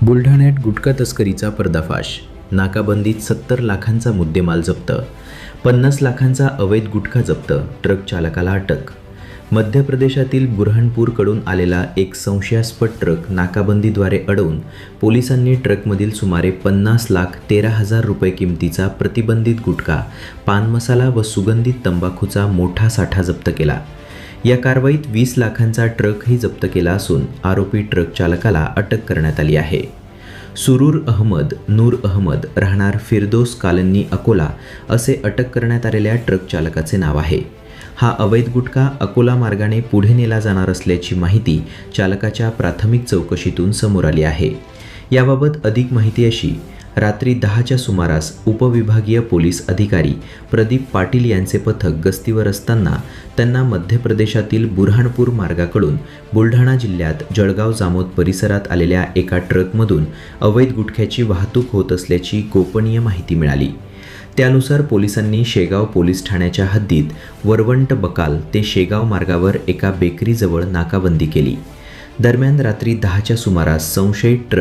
बुलढाण्यात गुटखा तस्करीचा पर्दाफाश. नाकाबंदीत 70 लाखांचा मुद्देमाल जप्त. 50 लाखांचा अवैध गुटखा जप्त. ट्रक चालकाला अटक. मध्य प्रदेशातील बुरहानपूरकडून आलेला एक संशयास्पद ट्रक नाकाबंदीद्वारे अडवून पोलिसांनी ट्रकमधील सुमारे 50,13,000 रुपये किमतीचा प्रतिबंधित गुटखा, पान मसाला व सुगंधित तंबाखूचा मोठा साठा जप्त केला. या कारवाईत 20 लाखांचा ट्रकही जप्त केला असून आरोपी ट्रक चालकाला अटक करण्यात आली आहे. सुरूर अहमद नूर अहमद राहणार फिरदोस कालनी अकोला असे अटक करण्यात आलेल्या ट्रक चालकाचे नाव आहे. हा अवैध गुटखा अकोला मार्गाने पुढे नेला जाणार असल्याची माहिती चालकाच्या प्राथमिक चौकशीतून समोर आली आहे. याबाबत अधिक माहिती अशी: रात्री 10च्या सुमारास उपविभागीय पोलीस अधिकारी प्रदीप पाटील यांचे पथक गस्तीवर असताना त्यांना मध्य प्रदेशातील बुरहानपूर मार्गाकडून बुलढाणा जिल्ह्यात जळगाव जामोद परिसरात आलेल्या एका ट्रकमधून अवैध गुटख्याची वाहतूक होत असल्याची गोपनीय माहिती मिळाली. त्यानुसार पोलिसांनी शेगाव पोलीस ठाण्याच्या हद्दीत वरवंट बकाल ते शेगाव मार्गावर एका बेकरीजवळ नाकाबंदी केली. दरम्यान रात्री 10च्या सुमारास संशयित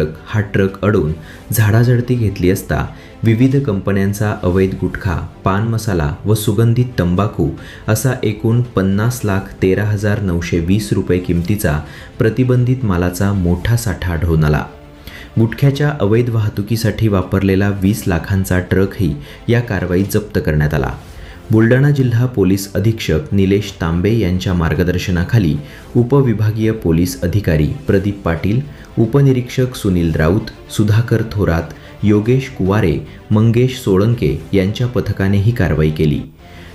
ट्रक अडवून झाडाझडती घेतली असता विविध कंपन्यांचा अवैध गुटखा, पान मसाला व सुगंधित तंबाखू असा एकूण 50,13,920 रुपये किमतीचा प्रतिबंधित मालाचा मोठा साठा आढळून आला. गुटख्याच्या अवैध वाहतुकीसाठी वापरलेला 20 लाखांचा ट्रकही या कारवाईत जप्त करण्यात आला. बुलढाणा जिल्हा पोलीस अधीक्षक निलेश तांबे यांच्या मार्गदर्शनाखाली उपविभागीय पोलीस अधिकारी प्रदीप पाटील, उपनिरीक्षक सुनील राऊत, सुधाकर थोरात, योगेश कुवारे, मंगेश सोळंके यांच्या पथकाने ही कारवाई केली.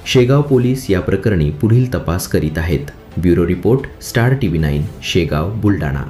शेगाव पोलीस या प्रकरणी पुढील तपास करीत आहेत. Bureau report, star TV 9, Shegaon, Buldhana.